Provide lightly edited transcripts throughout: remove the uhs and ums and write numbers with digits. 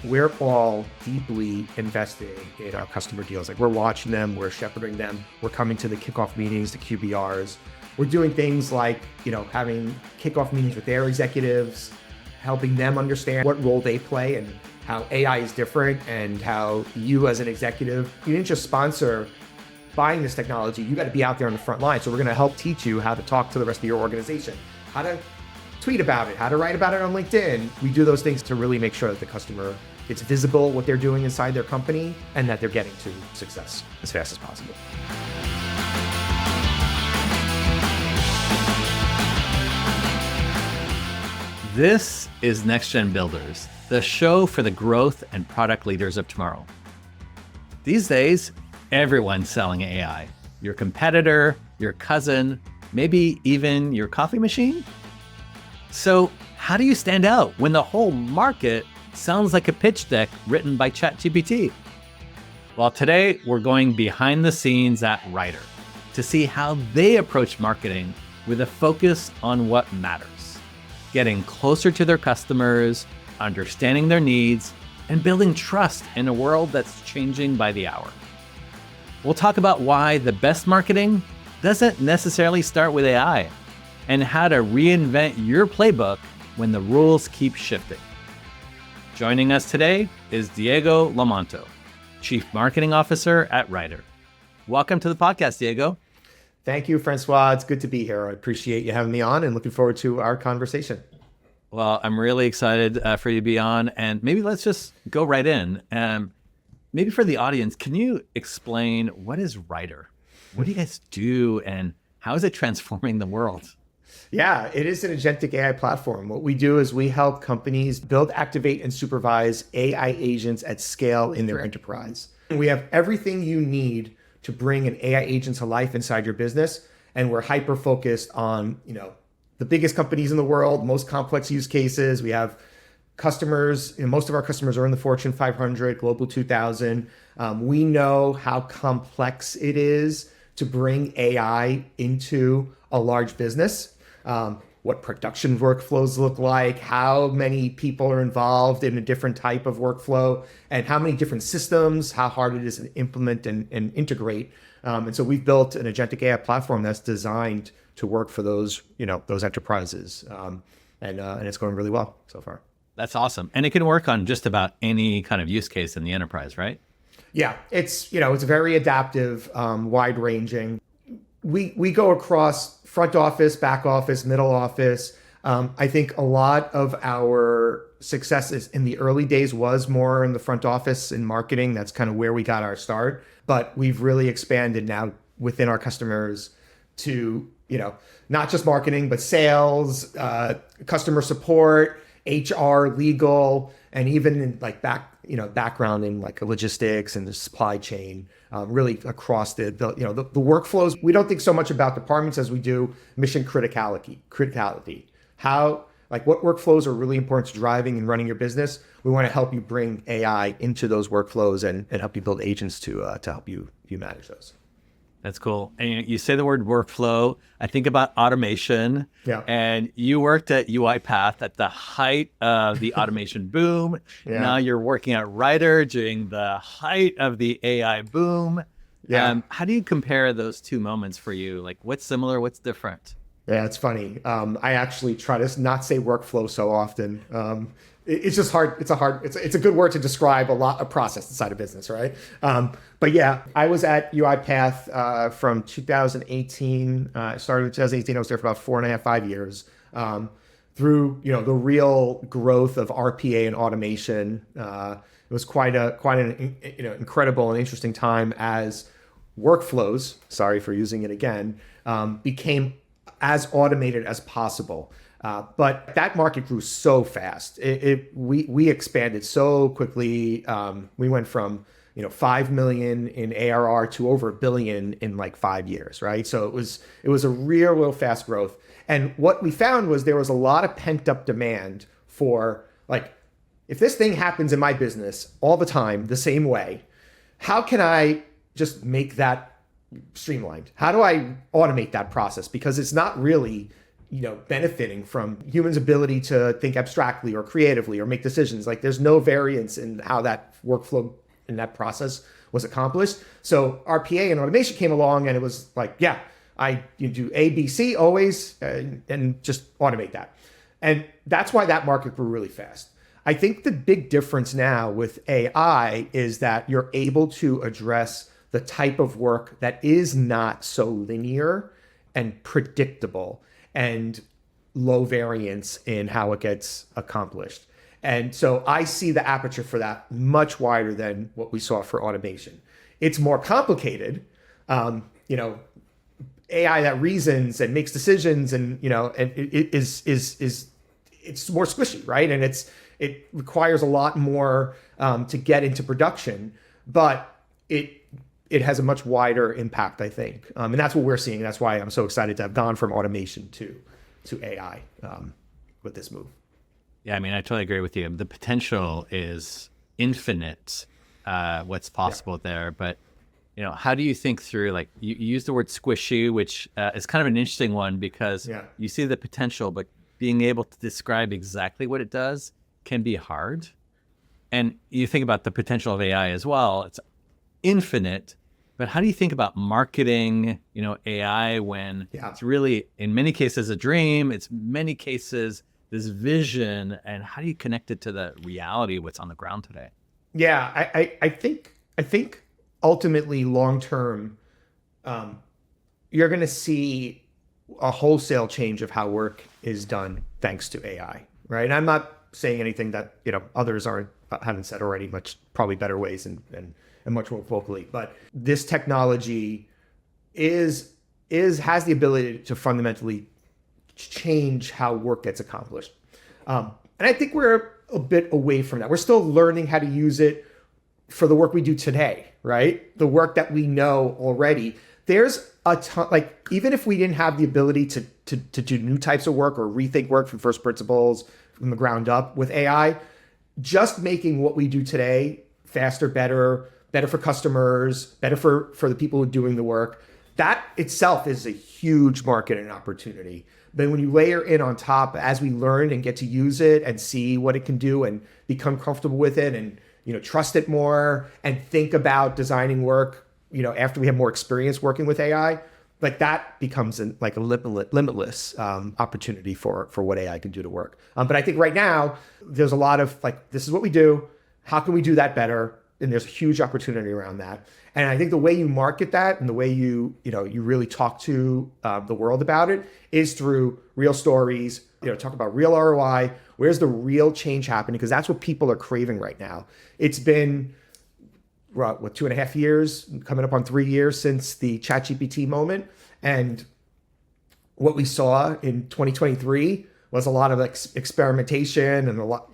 we're all deeply invested in our customer deals. Like we're watching them, we're shepherding them, we're coming to the kickoff meetings, the QBRs. We're doing things like, having kickoff meetings with their executives, helping them understand what role they play and how AI is different and how you as an executive, you didn't just sponsor buying this technology, you got to be out there on the front line. So we're going to help teach you how to talk to the rest of your organization, how to tweet about it, how to write about it on LinkedIn. We do those things to really make sure that the customer it's visible what they're doing inside their company and that they're getting to success as fast as possible. This is Next Gen Builders, the show for the growth and product leaders of tomorrow. These days, everyone's selling AI. Your competitor, your cousin, maybe even your coffee machine. So how do you stand out when the whole market sounds like a pitch deck written by ChatGPT? Well, today we're going behind the scenes at Rigor to see how they approach marketing with a focus on what matters, getting closer to their customers, understanding their needs, and building trust in a world that's changing by the hour. We'll talk about why the best marketing doesn't necessarily start with AI and how to reinvent your playbook when the rules keep shifting. Joining us today is Diego Lomanto, Chief Marketing Officer at Rigor. Welcome to the podcast, Diego. Thank you, Francois. It's good to be here. I appreciate you having me on and looking forward to our conversation. Well, I'm really excited for you to be on, and maybe let's just go right in. Maybe for the audience, can you explain what is Rigor? What do you guys do, and how is it transforming the world? Yeah, it is an agentic AI platform. What we do is we help companies build, activate, and supervise AI agents at scale in their enterprise. We have everything you need to bring an AI agent to life inside your business, and we're hyper-focused on, the biggest companies in the world, most complex use cases. We have customers, most of our customers are in the Fortune 500, Global 2000. We know how complex it is to bring AI into a large business, what production workflows look like, how many people are involved in a different type of workflow, and how many different systems, how hard it is to implement and integrate. And so we've built an agentic AI platform that's designed to work for those enterprises. And it's going really well so far. That's awesome. And it can work on just about any kind of use case in the enterprise, right? Yeah, it's very adaptive, wide ranging. We go across front office, back office, middle office. I think a lot of our successes in the early days was more in the front office in marketing. That's kind of where we got our start. But we've really expanded now within our customers to, not just marketing, but sales, customer support, HR, legal, and even in background in like logistics and the supply chain, really across the workflows. We don't think so much about departments as we do mission criticality. How, what workflows are really important to driving and running your business. We want to help you bring AI into those workflows and help you build agents to help you manage those. That's cool. And you say the word workflow, I think about automation. Yeah. And you worked at UiPath at the height of the automation boom. Yeah. Now you're working at Rigor during the height of the AI boom. Yeah. How do you compare those two moments for you? Like, what's similar, what's different? Yeah, it's funny. I actually try to not say workflow so often. It's just hard. It's a good word to describe a process inside a business, right? But yeah, I was at UiPath from 2018. I started in 2018. I was there for about 4.5 years. Through the real growth of RPA and automation, it was quite an incredible and interesting time as workflows. Sorry for using it again. Became as automated as possible. But that market grew so fast. We expanded so quickly. We went from 5 million in ARR to over 1 billion in like 5 years, right? So it was a real fast growth. And what we found was there was a lot of pent up demand for if this thing happens in my business all the time the same way, how can I just make that streamlined? How do I automate that process? Because it's not really benefiting from humans' ability to think abstractly or creatively or make decisions. Like there's no variance in how that workflow in that process was accomplished. So RPA and automation came along and it was like, yeah, you do A, B, C always and just automate that. And that's why that market grew really fast. I think the big difference now with AI is that you're able to address the type of work that is not so linear and predictable and low variance in how it gets accomplished. And so I see the aperture for that much wider than what we saw for automation. It's more complicated, AI that reasons and makes decisions, and and it's more squishy, right? And it requires a lot more to get into production, but it has a much wider impact, I think, and that's what we're seeing. That's why I'm so excited to have gone from automation to AI with this move. Yeah, I mean, I totally agree with you. The potential is infinite, what's possible there. But, how do you think through, like, you use the word squishy, which is kind of an interesting one because you see the potential, but being able to describe exactly what it does can be hard. And you think about the potential of AI as well. It's infinite. But how do you think about marketing, AI when it's really, in many cases, a dream? It's many cases this vision, and how do you connect it to the reality of what's on the ground today? Yeah, I think ultimately long term, you're going to see a wholesale change of how work is done thanks to AI, right? And I'm not saying anything that others haven't said already, much probably better ways and much more vocally. But this technology has the ability to fundamentally change how work gets accomplished. And I think we're a bit away from that. We're still learning how to use it for the work we do today, right? The work that we know already. There's a ton, like, even if we didn't have the ability to do new types of work or rethink work from first principles from the ground up with AI, just making what we do today faster, better for customers, better for the people who are doing the work, that itself is a huge market and opportunity. But when you layer in on top, as we learn and get to use it and see what it can do and become comfortable with it and trust it more and think about designing work, after we have more experience working with AI, like that becomes a limitless opportunity for what AI can do to work. But I think right now there's a lot of like, this is what we do. How can we do that better? And there's a huge opportunity around that. And I think the way you market that and the way you really talk to the world about it is through real stories, talk about real ROI. Where's the real change happening? Because that's what people are craving right now. It's been, 2.5 years, coming up on 3 years since the ChatGPT moment. And what we saw in 2023 was a lot of experimentation and a lot,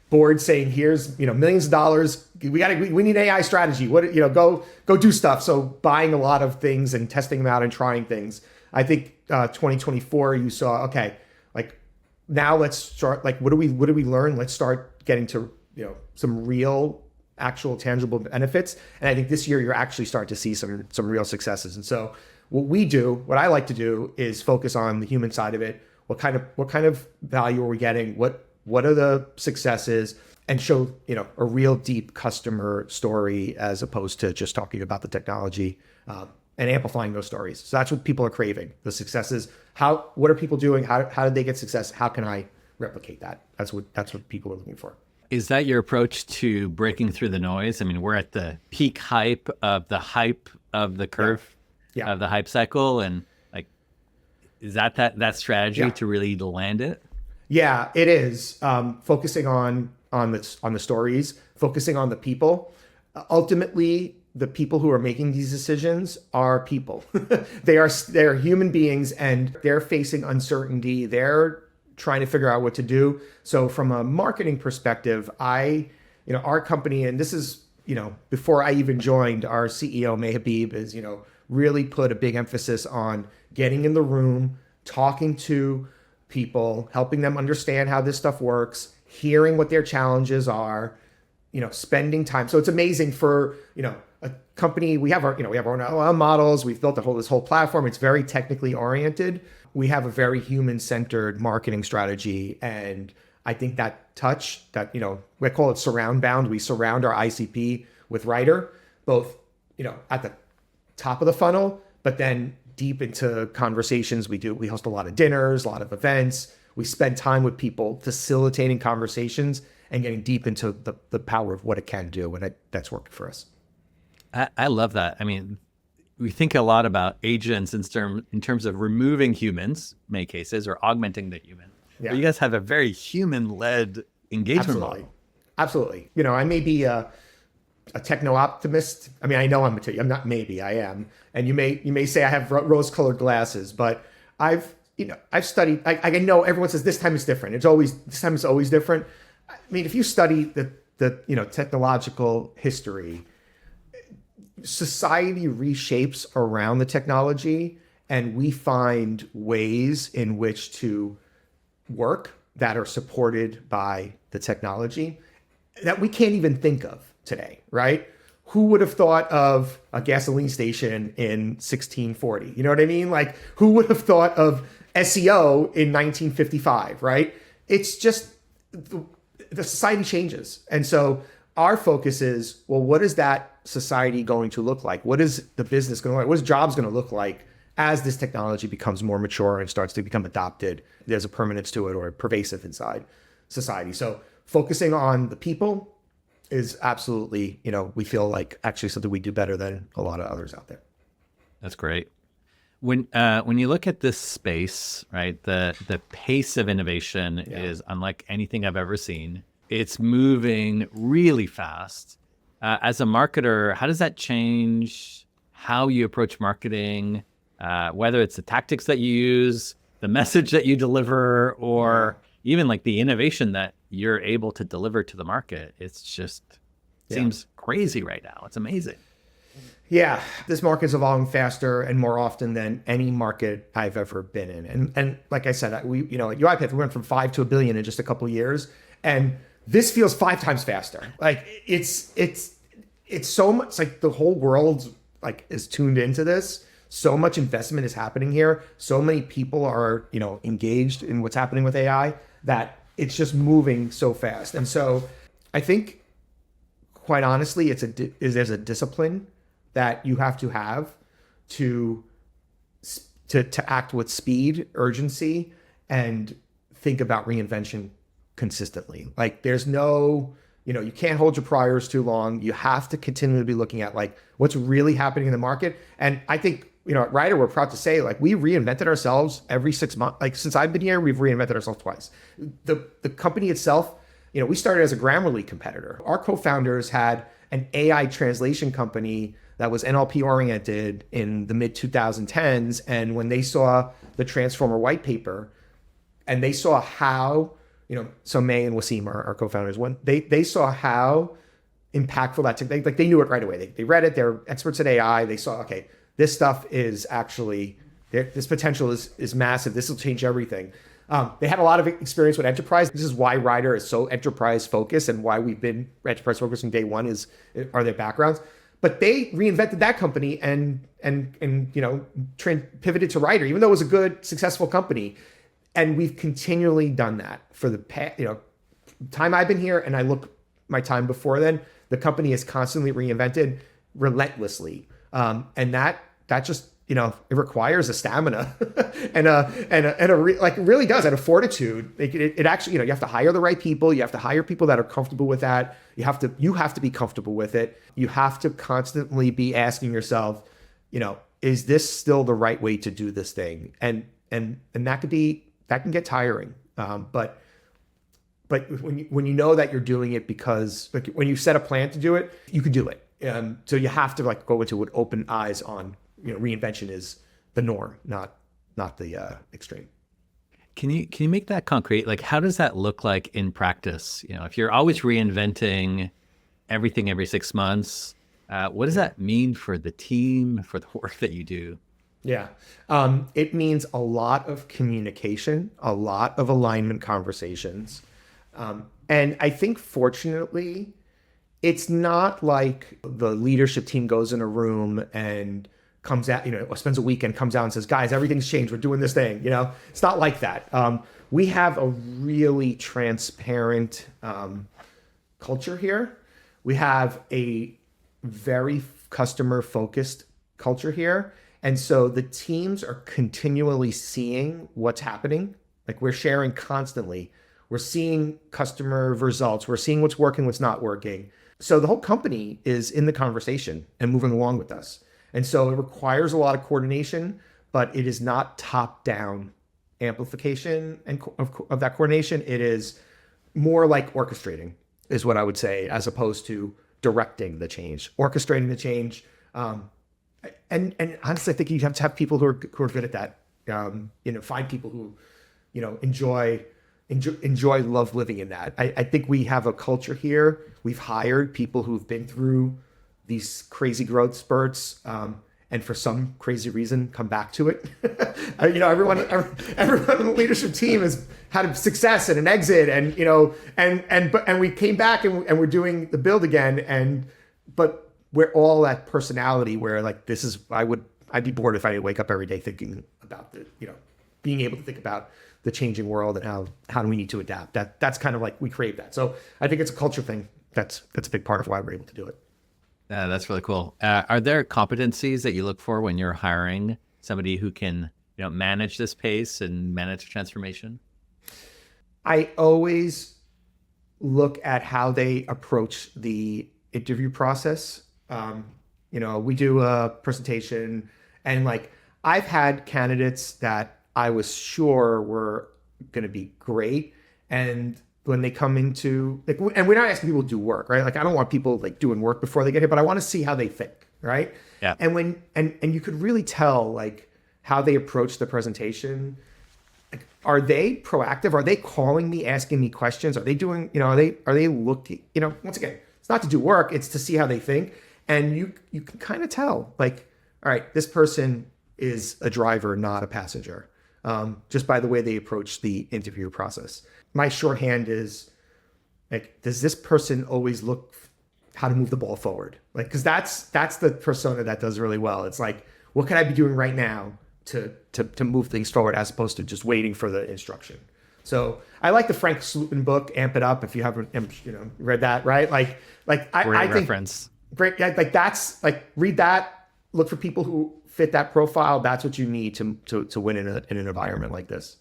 board saying, here's millions of dollars, we need AI strategy, go do stuff. So buying a lot of things and testing them out and trying things. I think 2024 you saw, okay, like now let's start, like what do we learn? Let's start getting to some real actual tangible benefits. And I think this year you're actually starting to see some real successes. And so what I like to do is focus on the human side of it. What kind of value are we getting? What are the successes, and show, a real deep customer story as opposed to just talking about the technology and amplifying those stories. So that's what people are craving. The successes. What are people doing? How did they get success? How can I replicate that? That's what people are looking for. Is that your approach to breaking through the noise? I mean, we're at the peak hype of the curve of the hype cycle. And like, is that strategy to really land it? Yeah, it is. Focusing on the stories, focusing on the people. Ultimately, the people who are making these decisions are people. They're human beings, and they're facing uncertainty. They're trying to figure out what to do. So from a marketing perspective, our company, and this is, before I even joined, our CEO, May Habib, is, really put a big emphasis on getting in the room, talking to people, helping them understand how this stuff works, hearing what their challenges are, spending time. So it's amazing for, a company. We have our own LLM models. We've built this whole platform. It's very technically oriented, We have a very human-centered marketing strategy, and I think that touch that, we call it surround bound. We surround our ICP with writer, both, at the top of the funnel, but then deep into conversations. We host a lot of dinners, a lot of events. We spend time with people facilitating conversations and getting deep into the power of what it can do. And that's working for us. I love that. I mean, we think a lot about agents in terms of removing humans, in many cases, or augmenting the human. Yeah. But you guys have a very human-led engagement Absolutely. model. Absolutely. I may be a techno-optimist. I mean, I know I'm not, maybe I am. And you may say I have rose-colored glasses, but I've studied, I know everyone says this time is different. This time is always different. I mean, if you study the technological history, society reshapes around the technology, and we find ways in which to work that are supported by the technology that we can't even think of today, right? Who would have thought of a gasoline station in 1640? You know what I mean? Like, who would have thought of SEO in 1955, right? It's just the society changes. And so our focus is, well, what is that society going to look like? What is the business going to look like? What is jobs going to look like as this technology becomes more mature and starts to become adopted? There's a permanence to it, or pervasive inside society. So focusing on the people is absolutely, we feel like actually something we do better than a lot of others out there. That's great. When you look at this space, right, the pace of innovation is unlike anything I've ever seen. It's moving really fast. As a marketer, how does that change how you approach marketing, whether it's the tactics that you use, the message that you deliver, or even like the innovation that you're able to deliver to the market? It's just seems crazy right now. It's amazing. Yeah, this market is evolving faster and more often than any market I've ever been in. And like I said, at UiPath, we went from 5 to $1 billion in just a couple of years, and this feels 5 times faster. Like it's so much, like the whole world is tuned into this. So much investment is happening here. So many people are, engaged in what's happening with AI that it's just moving so fast. And so I think, quite honestly, there's a discipline that you have to act with speed, urgency, and think about reinvention consistently. Like there's no, you can't hold your priors too long. You have to continually be looking at what's really happening in the market. And I think, at Ryder, we're proud to say we reinvented ourselves every 6 months. Since I've been here, we've reinvented ourselves twice. The company itself, we started as a Grammarly competitor. Our co-founders had an AI translation company that was NLP oriented in the mid 2010s. And when they saw the Transformer white paper and they saw how, so May and Wasim are our co-founders, when they saw how impactful that they knew it right away. They read it, they're experts at AI. They saw, okay, this stuff is actually, this potential is massive. This will change everything. They had a lot of experience with enterprise. This is why Ryder is so enterprise focused, and why we've been enterprise focused from day one are their backgrounds. But they reinvented that company and pivoted to Ryder, even though it was a good, successful company. And we've continually done that for the past, time I've been here, and I look my time before then. The company has constantly reinvented relentlessly, and that just it requires a stamina and really does, and a fortitude. It actually, you have to hire the right people. You have to hire people that are comfortable with that. You have to be comfortable with it. You have to constantly be asking yourself, is this still the right way to do this thing? And that can get tiring. But when you know that you're doing it because when you set a plan to do it, you can do it. So you have to go into it with open eyes on, reinvention is the norm, not the extreme. Can you make that concrete? How does that look like in practice? If you're always reinventing everything every 6 months, what does that mean for the team, for the work that you do? Yeah. It means a lot of communication, a lot of alignment conversations. And I think, fortunately, it's not like the leadership team goes in a room and comes out, or spends a weekend, comes out and says, guys, everything's changed. We're doing this thing. It's not like that. We have a really transparent culture here. We have a very customer focused culture here. And so the teams are continually seeing what's happening. Like we're sharing constantly. We're seeing customer results. We're seeing what's working, what's not working. So the whole company is in the conversation and moving along with us. And so it requires a lot of coordination, but it is not top-down amplification and of that coordination. It is more like orchestrating is what I would say, as opposed to directing the change, orchestrating the change. And honestly, I think you have to have people who are good at that. Find people who, enjoy, love living in that. I think we have a culture here. We've hired people who've been through these crazy growth spurts, and for some crazy reason, come back to it. Everyone in the leadership team has had a success and an exit, and we came back and we're doing the build again, but we're all that personality where like I'd be bored if I didn't wake up every day thinking about being able to think about the changing world and how do we need to adapt. That's kind of like we crave that. So I think it's a culture thing. That's a big part of why we're able to do it. Yeah, that's really cool. Are there competencies that you look for when you're hiring somebody who can, manage this pace and manage transformation? I always look at how they approach the interview process. We do a presentation, and like I've had candidates that I was sure were going to be great, and when they come into and we're not asking people to do work, right? Like I don't want people like doing work before they get here, but I want to see how they think, right? Yeah. And when and you could really tell like how they approach the presentation. Like, are they proactive? Are they calling me, asking me questions? Are they doing, are they looking, once again, it's not to do work, it's to see how they think. And you can kind of tell, like, all right, this person is a driver, not a passenger, just by the way they approach the interview process. My shorthand is, like, does this person always look how to move the ball forward? Like, because that's the persona that does really well. It's like, what can I be doing right now to move things forward, as opposed to just waiting for the instruction. So I like the Frank Slootman book, Amp It Up, if you haven't read that, right? Like I think reference. Great. Like that's like, read that, look for people who fit that profile. That's what you need to win in an environment like this.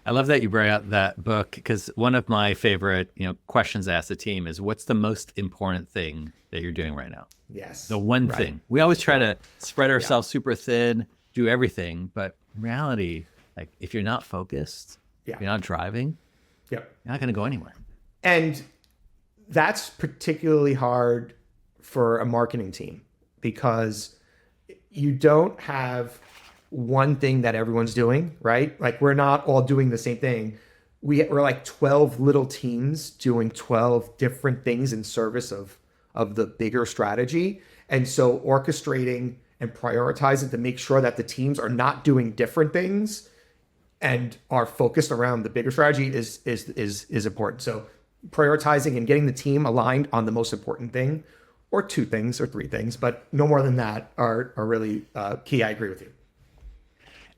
I love that you brought out that book, because one of my favorite, questions to ask the team is, what's the most important thing that you're doing right now? Yes. The one thing. We always try to spread ourselves super thin, do everything, but in reality, like if you're not focused, if you're not driving, you're not going to go anywhere. And that's particularly hard for a marketing team, because you don't have one thing that everyone's doing, right? Like we're not all doing the same thing. We're like 12 little teams doing 12 different things in service of the bigger strategy. And so orchestrating and prioritizing to make sure that the teams are not doing different things and are focused around the bigger strategy is important. So prioritizing and getting the team aligned on the most important thing, or two things or three things, but no more than that, are really key. I agree with you.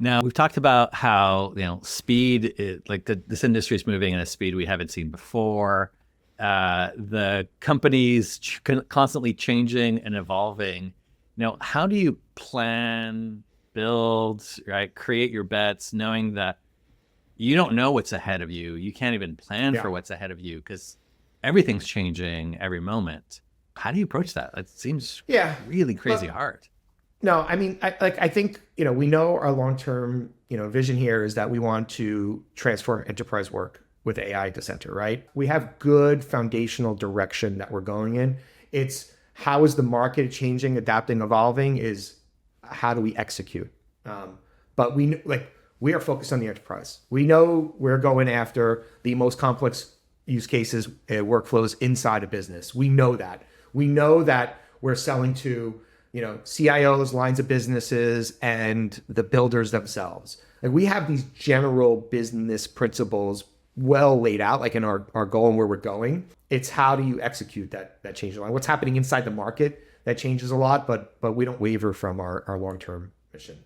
Now, we've talked about how, speed is like this industry is moving at a speed we haven't seen before. The company's constantly changing and evolving. How do you plan, build, right, create your bets, knowing that you don't know what's ahead of you? You can't even plan for what's ahead of you, because everything's changing every moment. How do you approach that? It seems really crazy hard. No, I mean, I think, we know our long-term, vision here is that we want to transform enterprise work with AI at the center, right? We have good foundational direction that we're going in. It's how is the market changing, adapting, evolving, is how do we execute? But we are focused on the enterprise. We know we're going after the most complex use cases, workflows inside a business. We know that. We know that we're selling to, CIOs, lines of businesses, and the builders themselves. Like we have these general business principles well laid out, like in our goal and where we're going. It's how do you execute that change line? What's happening inside the market that changes a lot, but we don't waver from our long-term mission.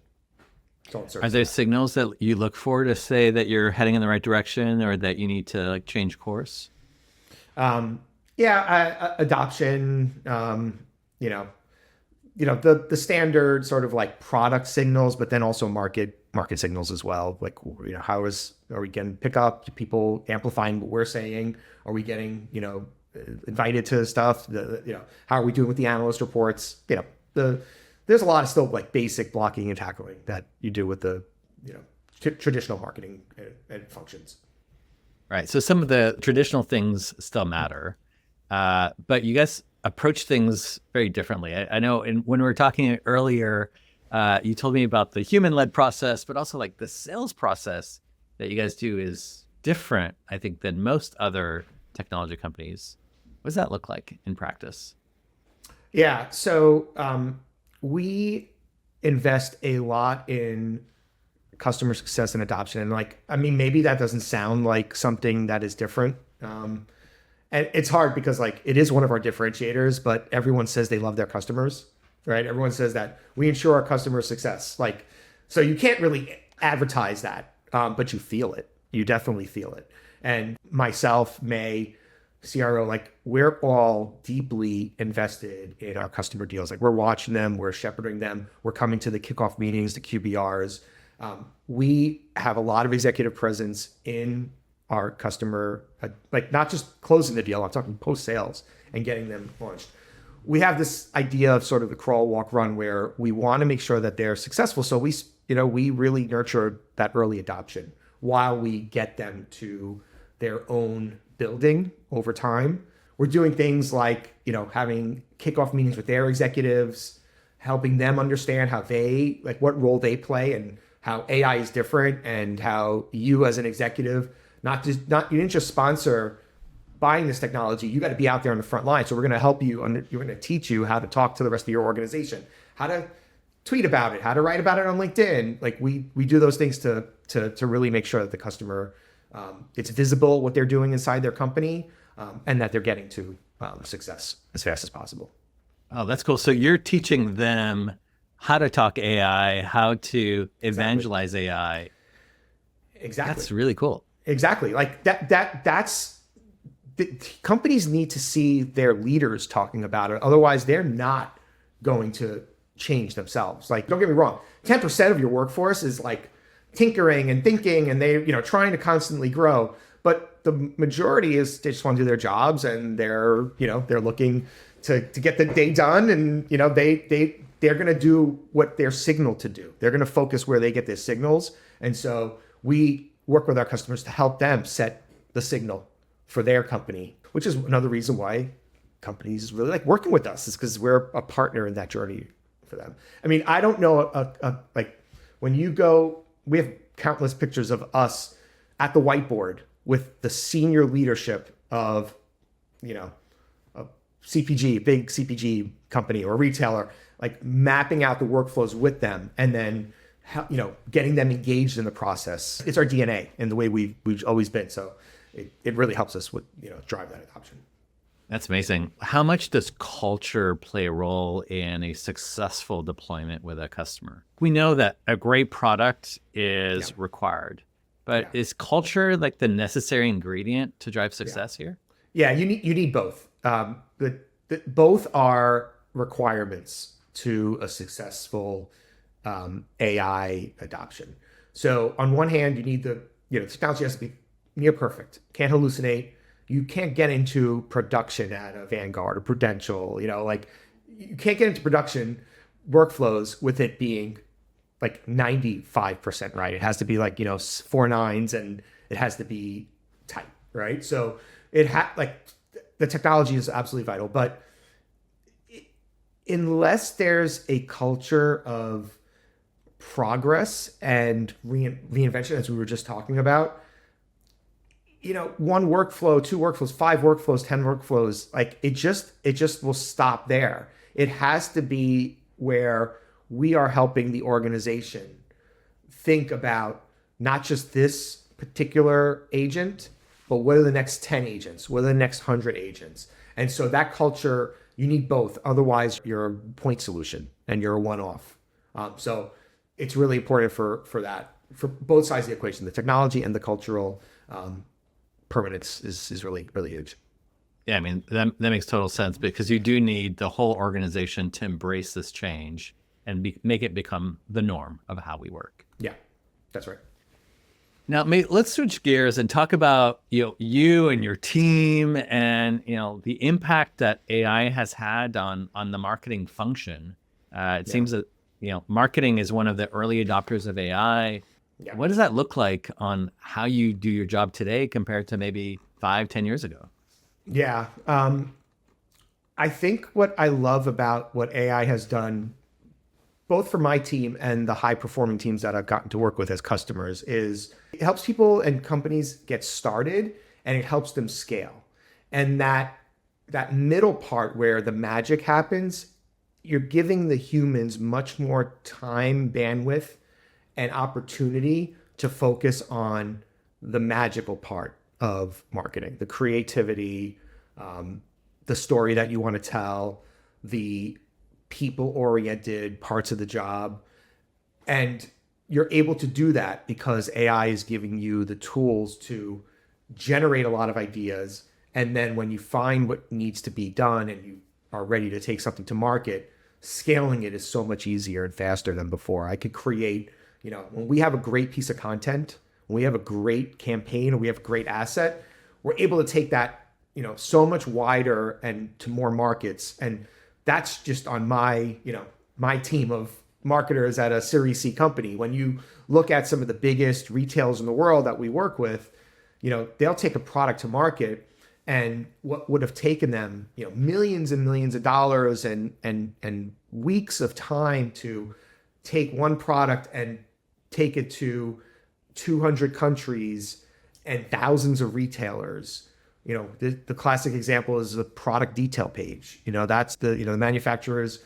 Are there signals that you look for to say that you're heading in the right direction or that you need to like change course? Adoption, the standard sort of like product signals, but then also market signals as well. Like, are we getting pickup? People amplifying what we're saying? Are we getting, invited to stuff? How are we doing with the analyst reports? There's a lot of still like basic blocking and tackling that you do with the, traditional marketing and functions. Right. So some of the traditional things still matter, but you guys approach things very differently. I know when we were talking earlier, you told me about the human-led process, but also like the sales process that you guys do is different, I think, than most other technology companies. What does that look like in practice? Yeah. So we invest a lot in customer success and adoption. And maybe that doesn't sound like something that is different. And it's hard because it is one of our differentiators, but everyone says they love their customers, right? Everyone says that we ensure our customer success. So you can't really advertise that, but you feel it. You definitely feel it. And myself, May, CRO, we're all deeply invested in our customer deals. We're watching them, we're shepherding them, we're coming to the kickoff meetings, the QBRs. We have a lot of executive presence in our customer, not just closing the deal, I'm talking post-sales and getting them launched. We have this idea of sort of the crawl, walk, run, where we want to make sure that they're successful. So we really nurture that early adoption while we get them to their own building over time. We're doing things like, having kickoff meetings with their executives, helping them understand how what role they play and how AI is different, and how you as an executive, you didn't just sponsor buying this technology, you got to be out there on the front line. So we're going to help you, you're going to teach you how to talk to the rest of your organization, how to tweet about it, how to write about it on LinkedIn. We do those things to really make sure that the customer, it's visible what they're doing inside their company, and that they're getting to success as fast as possible. Oh, that's cool. So you're teaching them how to talk AI, how to evangelize AI. Exactly. That's really cool. Exactly. That's companies need to see their leaders talking about it. Otherwise, they're not going to change themselves. Don't get me wrong. 10% of your workforce is tinkering and thinking, and they, trying to constantly grow. But the majority is they just want to do their jobs, and they're looking to get the day done, and they're going to do what they're signaled to do. They're going to focus where they get their signals. And so we work with our customers to help them set the signal for their company, which is another reason why companies really like working with us, is because we're a partner in that journey for them. I don't know, when you go, we have countless pictures of us at the whiteboard with the senior leadership of, a CPG, big CPG company or retailer, mapping out the workflows with them, and then, getting them engaged in the process. It's our DNA and the way we've always been. So it really helps us with, drive that adoption. That's amazing. How much does culture play a role in a successful deployment with a customer? We know that a great product is required, but is culture the necessary ingredient to drive success here? Yeah, you need both. Both are requirements to a successful AI adoption. So on one hand, you need the technology has to be near perfect, can't hallucinate. You can't get into production at a Vanguard or Prudential. You can't get into production workflows with it being 95% right. It has to be 4 nines, and it has to be tight, right? So the technology is absolutely vital, but unless there's a culture of progress and reinvention, as we were just talking about, one workflow, 2 workflows, 5 workflows, 10 workflows, it just will stop there. It has to be where we are helping the organization think about not just this particular agent, but what are the next 10 agents? What are the next 100 agents? And so that culture, You need both. Otherwise, you're a point solution and you're a one-off. So it's really important for that, for both sides of the equation, the technology and the cultural permanence is really, really huge. Yeah, I mean, that makes total sense because you do need the whole organization to embrace this change and make it become the norm of how we work. Yeah, that's right. Now, let's switch gears and talk about you and your team and the impact that AI has had on the marketing function. It seems that marketing is one of the early adopters of AI. Yeah. What does that look like on how you do your job today compared to maybe 5-10 years ago? Yeah. I think what I love about what AI has done, both for my team and the high performing teams that I've gotten to work with as customers, is it helps people and companies get started and it helps them scale. And that middle part where the magic happens, you're giving the humans much more time, bandwidth, and opportunity to focus on the magical part of marketing, the creativity, the story that you want to tell, the people-oriented parts of the job. And you're able to do that because AI is giving you the tools to generate a lot of ideas. And then when you find what needs to be done and you are ready to take something to market, scaling it is so much easier and faster than before. I could create, when we have a great piece of content, when we have a great campaign, or we have a great asset, we're able to take that, so much wider and to more markets. And that's just on my team of marketers at a Series C company. When you look at some of the biggest retailers in the world that we work with, they'll take a product to market, and what would have taken them, millions and millions of dollars and weeks of time to take one product and take it to 200 countries and thousands of retailers. The classic example is the product detail page. That's the manufacturer's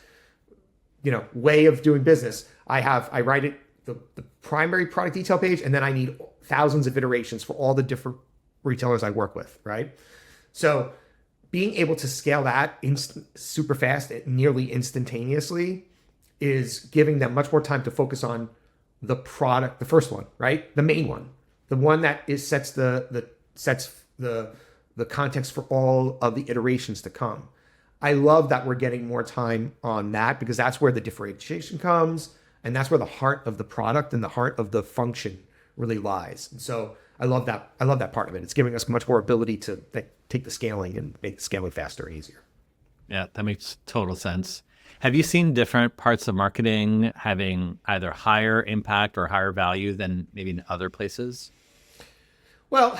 way of doing business. I write it the primary product detail page, and then I need thousands of iterations for all the different retailers I work with, right? So being able to scale that super fast, nearly instantaneously, is giving them much more time to focus on the product, the first one, right? The main one, the one that sets the context for all of the iterations to come. I love that we're getting more time on that because that's where the differentiation comes, and that's where the heart of the product and the heart of the function really lies. And so I love that part of it. It's giving us much more ability to take the scaling and make the scaling faster and easier. Yeah, that makes total sense. Have you seen different parts of marketing having either higher impact or higher value than maybe in other places? Well,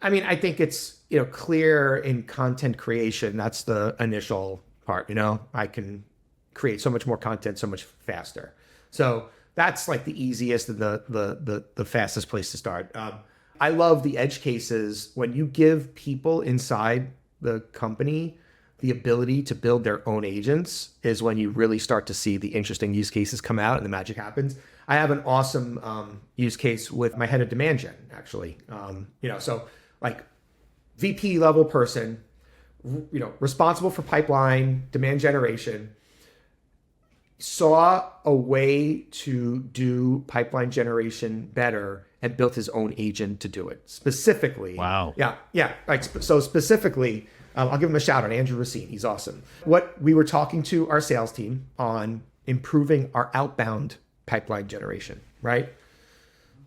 I mean, I think it's clear in content creation. That's the initial part. I can create so much more content so much faster. So that's like the easiest and the fastest place to start. I love the edge cases when you give people inside the company the ability to build their own agents, is when you really start to see the interesting use cases come out and the magic happens. I have an awesome use case with my head of demand gen, actually. So like VP level person, responsible for pipeline, demand generation, saw a way to do pipeline generation better and built his own agent to do it specifically. Wow. Yeah. So specifically, I'll give him a shout out, Andrew Racine. He's awesome. What we were talking to our sales team on improving our outbound pipeline generation, right?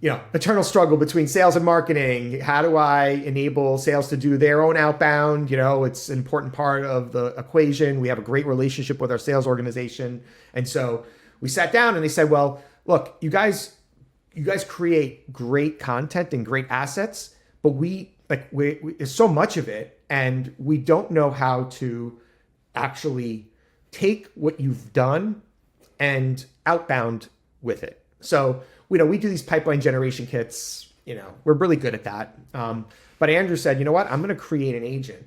Eternal struggle between sales and marketing. How do I enable sales to do their own outbound? It's an important part of the equation. We have a great relationship with our sales organization. And so we sat down and they said, well, look, you guys create great content and great assets, but we there's so much of it, and we don't know how to actually take what you've done and outbound with it. So we do these pipeline generation kits. We're really good at that. But Andrew said, you know what? I'm going to create an agent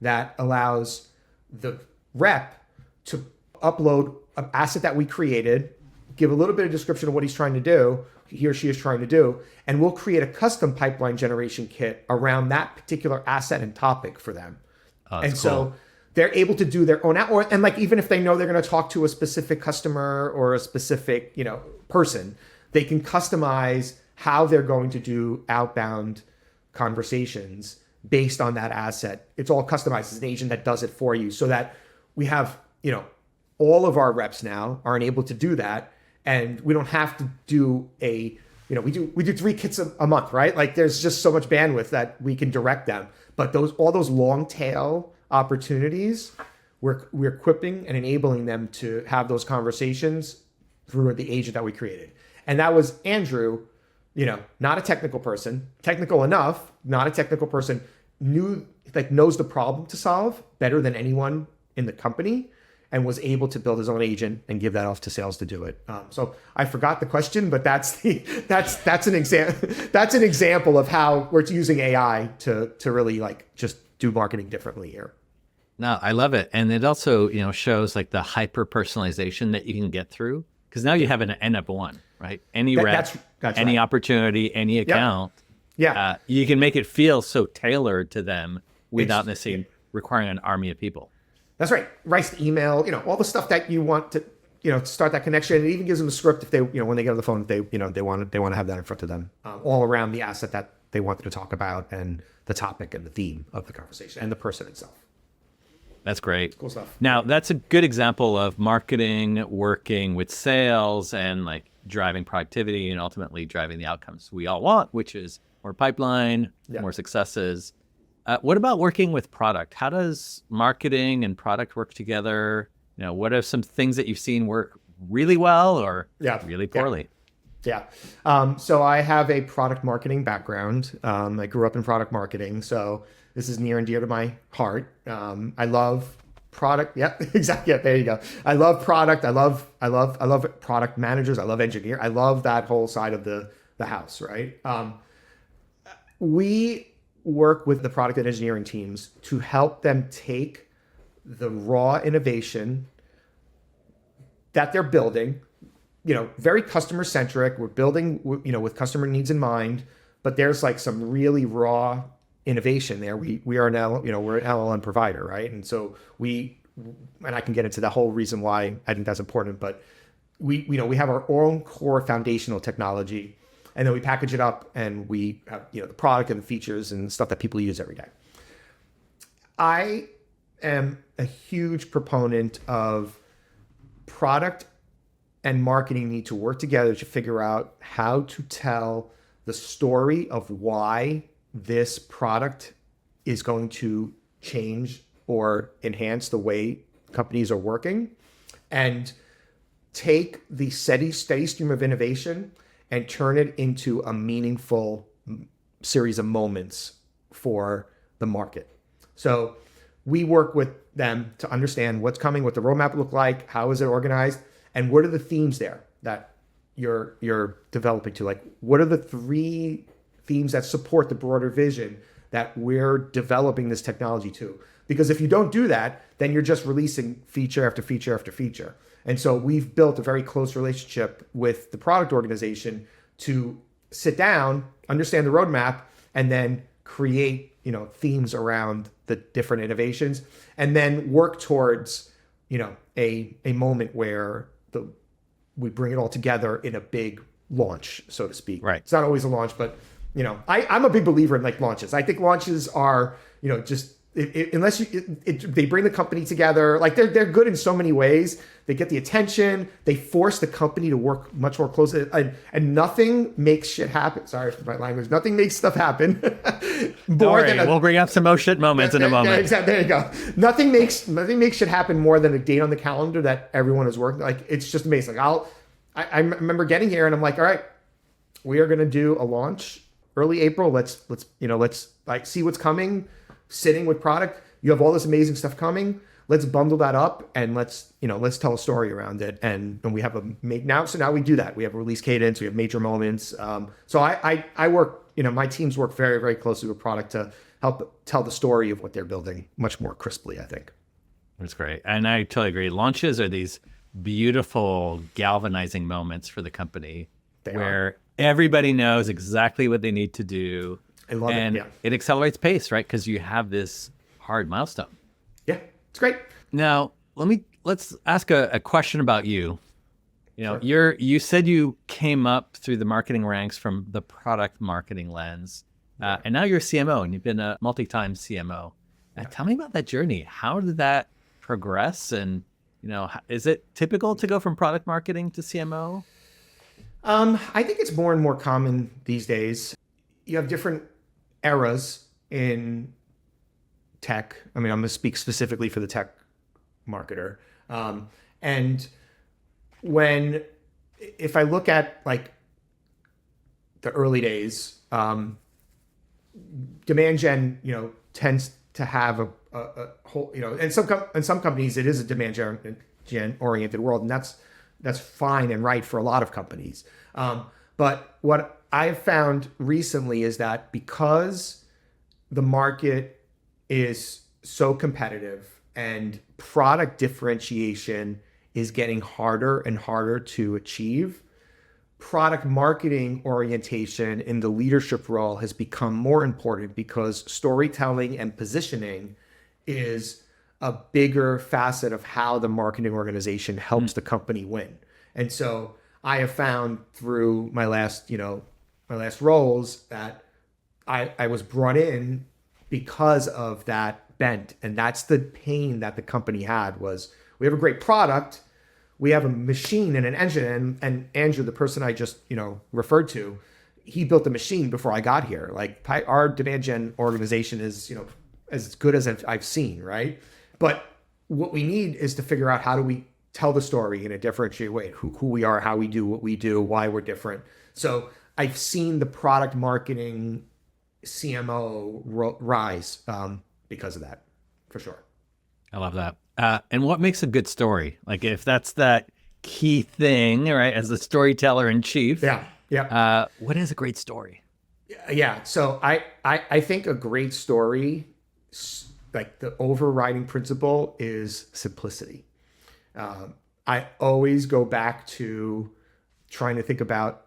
that allows the rep to upload an asset that we created, give a little bit of description of what he or she is trying to do, and we'll create a custom pipeline generation kit around that particular asset and topic for them. That's cool. So they're able to do their own and like even if they know they're going to talk to a specific customer or a specific person, they can customize how they're going to do outbound conversations based on that asset. It's all customized. It's an agent that does it for you, so that we have all of our reps now are able to do that, and we don't have to do we do 3 kits a month, right? Like there's just so much bandwidth that we can direct them. But all those long tail opportunities, we're equipping and enabling them to have those conversations through the agent that we created. And that was Andrew, not a technical person, technical enough, not a technical person, knows the problem to solve better than anyone in the company, and was able to build his own agent and give that off to sales to do it. So I forgot the question, but that's an example of how we're using AI to really just do marketing differently here. No, I love it. And it also, shows like the hyper personalization that you can get through, because now you have an N up one, right? Any rep, that's any right. Opportunity, any account. Yeah. You can make it feel so tailored to them without necessarily requiring an army of people. That's right. Writes the email, all the stuff that you want to, to start that connection. It even gives them a script if they, when they get on the phone, if they want to have that in front of them, all around the asset that they wanted to talk about and the topic and the theme of the conversation and the person itself. That's great. Cool stuff. Now, that's a good example of marketing working with sales and driving productivity and ultimately driving the outcomes we all want, which is more pipeline, more successes. What about working with product? How does marketing and product work together? What are some things that you've seen work really well or really poorly? Yeah. So I have a product marketing background. I grew up in product marketing, so this is near and dear to my heart. I love product. Yeah, exactly. Yeah, there you go. I love product. I love product managers. I love engineer. I love that whole side of the house, right? We work with the product and engineering teams to help them take the raw innovation that they're building, very customer centric. We're building, with customer needs in mind, but there's some really raw innovation there. We are now, we're an LLM provider, right? And so and I can get into the whole reason why I think that's important, but we have our own core foundational technology, and then we package it up and we have, the product and the features and stuff that people use every day. I am a huge proponent of product and marketing need to work together to figure out how to tell the story of why this product is going to change or enhance the way companies are working, and take the steady stream of innovation and turn it into a meaningful series of moments for the market. So we work with them to understand what's coming, what the roadmap look like, how is it organized, and what are the themes there that you're developing to. What are the 3 themes that support the broader vision that we're developing this technology to? Because if you don't do that, then you're just releasing feature after feature after feature. And so we've built a very close relationship with the product organization to sit down, understand the roadmap, and then create, themes around the different innovations, and then work towards, a moment where we bring it all together in a big launch, so to speak. Right. It's not always a launch, but I'm a big believer in launches. I think launches are, just unless they bring the company together. They're good in so many ways. They get the attention. They force the company to work much more closely, and nothing makes shit happen. Sorry for my language. Nothing makes stuff happen. We'll bring up some oh shit moments in a moment. Yeah, exactly. There you go. Nothing makes shit happen more than a date on the calendar that everyone is working. It's just amazing. I remember getting here and I'm like, all right, we are going to do a launch early April. Let's see what's coming. Sitting with product, you have all this amazing stuff coming. Let's bundle that up and let's tell a story around it. And we have now we do that. We have a release cadence. We have major moments. So I work, my teams work very, very closely with product to help tell the story of what they're building much more crisply, I think. That's great. And I totally agree. Launches are these beautiful galvanizing moments for the company where everybody knows exactly what they need to do. I love it. Yeah. It accelerates pace, right? Because you have this hard milestone. Yeah. It's great. Now, let's ask a question about you. Sure. You said you came up through the marketing ranks from the product marketing lens, and now you're a CMO, and you've been a multi-time CMO. Tell me about that journey. How did that progress? And is it typical to go from product marketing to CMO? I think it's more and more common these days. You have different eras in tech. I mean, I'm going to speak specifically for the tech marketer. And when, if I look at like the early days, demand gen, tends to have a whole, and some companies it is a demand gen oriented world, and that's fine and right for a lot of companies. But what I've found recently is that because the market is so competitive and product differentiation is getting harder and harder to achieve, product marketing orientation in the leadership role has become more important because storytelling and positioning is a bigger facet of how the marketing organization helps the company win. And so I have found through my last roles that I was brought in because of that bent. And that's the pain that the company had was we have a great product, we have a machine and an engine, and Andrew, the person I just referred to, he built the machine before I got here. Like our demand gen organization is as good as I've seen, right? But what we need is to figure out how do we tell the story in a differentiated way, who we are, how we do what we do, why we're different. So I've seen the product marketing CMO rise because of that, for sure. I love that. And what makes a good story? Like if that's that key thing, right? As the storyteller in chief. Yeah. What is a great story? Yeah. So I think a great story, like the overriding principle is simplicity. I always go back to trying to think about,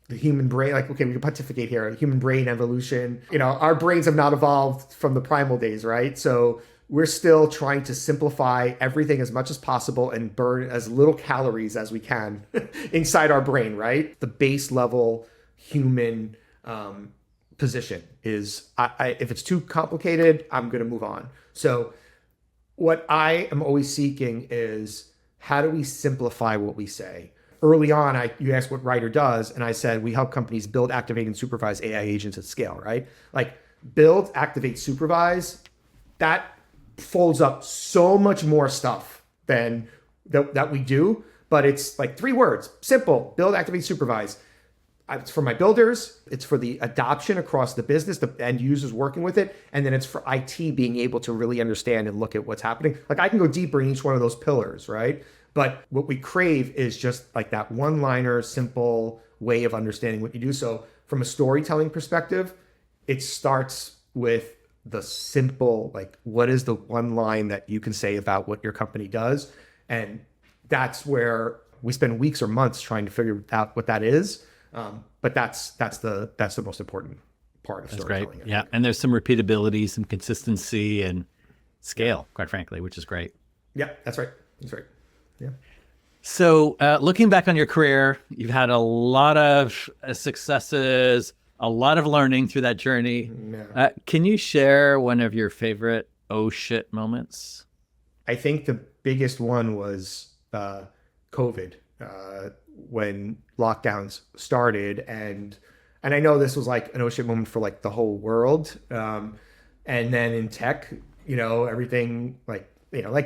the human brain. Like, okay, we can pontificate here, human brain evolution. Our brains have not evolved from the primal days, right? So we're still trying to simplify everything as much as possible and burn as little calories as we can inside our brain, right? The base level human position is, if it's too complicated, I'm going to move on. So what I am always seeking is how do we simplify what we say? Early on, you asked what Writer does, and I said we help companies build, activate, and supervise AI agents at scale, right? Like build, activate, supervise, that folds up so much more stuff than that we do, but it's like 3 words, simple, build, activate, supervise. It's for my builders, it's for the adoption across the business, the end users working with it, and then it's for IT being able to really understand and look at what's happening. Like I can go deeper in each one of those pillars, right? But what we crave is just like that one-liner, simple way of understanding what you do. So from a storytelling perspective, it starts with the simple, like what is the one line that you can say about what your company does? And that's where we spend weeks or months trying to figure out what that is. But that's the most important part of storytelling. That's great. Yeah. And there's some repeatability, some consistency and scale, quite frankly, which is great. Yeah, that's right. That's right. Yeah. So looking back on your career, you've had a lot of successes, a lot of learning through that journey. Yeah. Can you share one of your favorite oh shit moments? I think the biggest one was COVID, when lockdowns started, and I know this was like an oh shit moment for like the whole world. And then in tech, everything like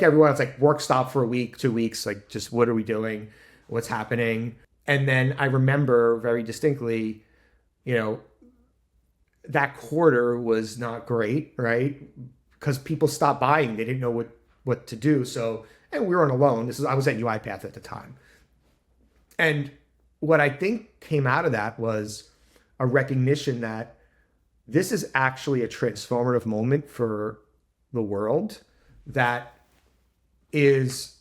everyone, it's like work stopped for a week, 2 weeks, like just what are we doing? What's happening? And then I remember very distinctly, that quarter was not great, right? Because people stopped buying. They didn't know what to do. So, and we weren't alone. I was at UiPath at the time. And what I think came out of that was a recognition that this is actually a transformative moment for the world that is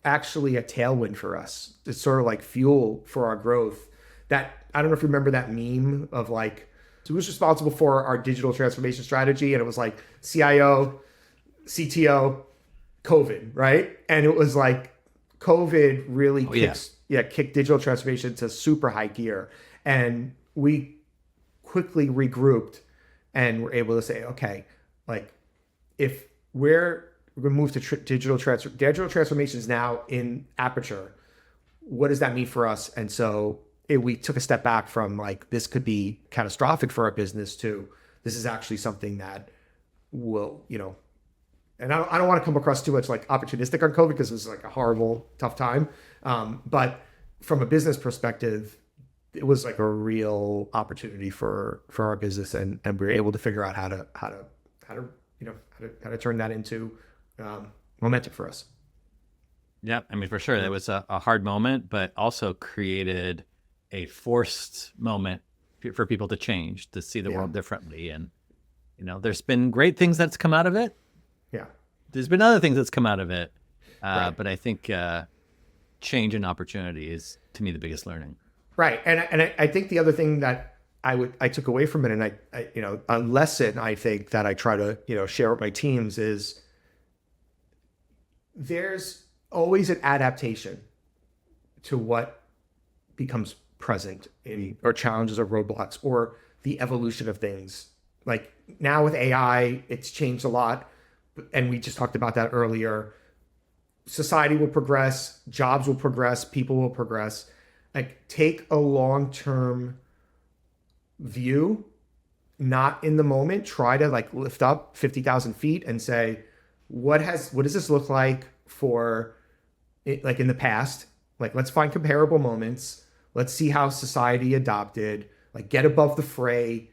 actually a tailwind for us. It's sort of like fuel for our growth. That, I don't know if you remember that meme of like, who's responsible for our digital transformation strategy? And it was like CIO, CTO, COVID, right? And it was like COVID really yeah. kicked digital transformation to super high gear. And we quickly regrouped and were able to say, okay, like if we're going to move to digital transformation is now in aperture, what does that mean for us? And so we took a step back from like, this could be catastrophic for our business to this is actually something that will, and I don't want to come across too much like opportunistic on COVID because it was like a horrible, tough time. But from a business perspective, it was like a real opportunity for our business, and we were able to figure out how to turn that into momentum for us. Yeah, I mean, for sure, that was a hard moment, but also created a forced moment for people to change, to see the world differently. And, there's been great things that's come out of it. Yeah. There's been other things that's come out of it. Right. But I think change and opportunity is, to me, the biggest learning. Right. And I think the other thing that I took away from it, and a lesson I think that I try to, share with my teams is there's always an adaptation to what becomes present or challenges or roadblocks or the evolution of things. Like now with AI, it's changed a lot. And we just talked about that earlier. Society will progress, jobs will progress, people will progress. Like take a long-term view, not in the moment. Try to like lift up 50,000 feet and say, what does this look like for it, like in the past? Like, let's find comparable moments. Let's see how society adopted, like get above the fray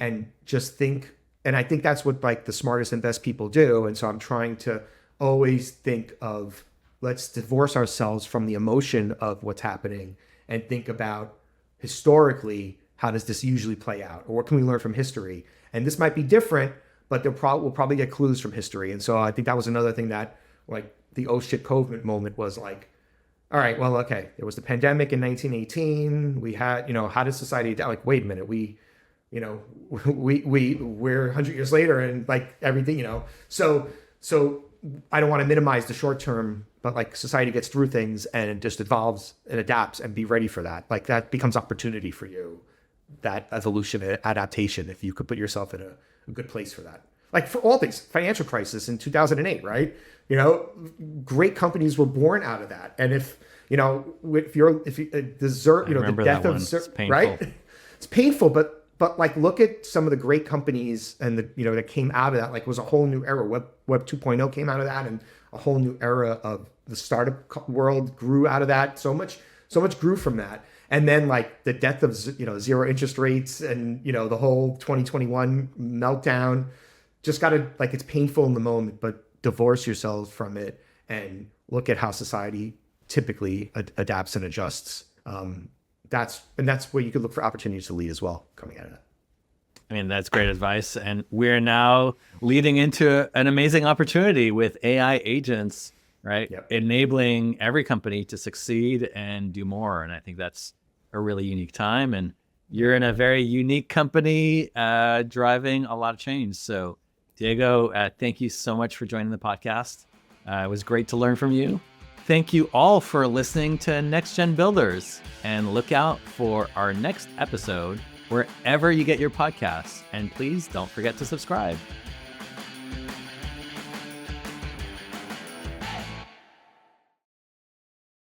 and just think. And I think that's what like the smartest and best people do. And so I'm trying to always think of, let's divorce ourselves from the emotion of what's happening and think about historically, how does this usually play out? Or what can we learn from history? And this might be different, but we'll probably get clues from history. And so I think that was another thing that like the oh shit COVID moment was like, all right, well, okay, there was the pandemic in 1918. We had, how did society, like, wait a minute, we're 100 years later and like everything, so I don't want to minimize the short term, but like society gets through things and it just evolves and adapts, and be ready for that. Like that becomes opportunity for you, that evolution and adaptation, if you could put yourself in a good place for that. Like for all things, financial crisis in 2008, right? Great companies were born out of that. And if the death of, right? It's painful, but like look at some of the great companies and that came out of that. Like it was a whole new era. Web 2.0 came out of that, and a whole new era of the startup world grew out of that. So much grew from that. And then like the death of zero interest rates and the whole 2021 meltdown. Just gotta, like, it's painful in the moment, but divorce yourselves from it and look at how society typically adapts and adjusts. That's where you could look for opportunities to lead as well coming out of that. I mean, that's great advice. And we're now leading into an amazing opportunity with AI agents, right? Yep. Enabling every company to succeed and do more. And I think that's a really unique time. And you're in a very unique company driving a lot of change. So Diego, thank you so much for joining the podcast. It was great to learn from you. Thank you all for listening to Next Gen Builders, and look out for our next episode wherever you get your podcasts. And please don't forget to subscribe.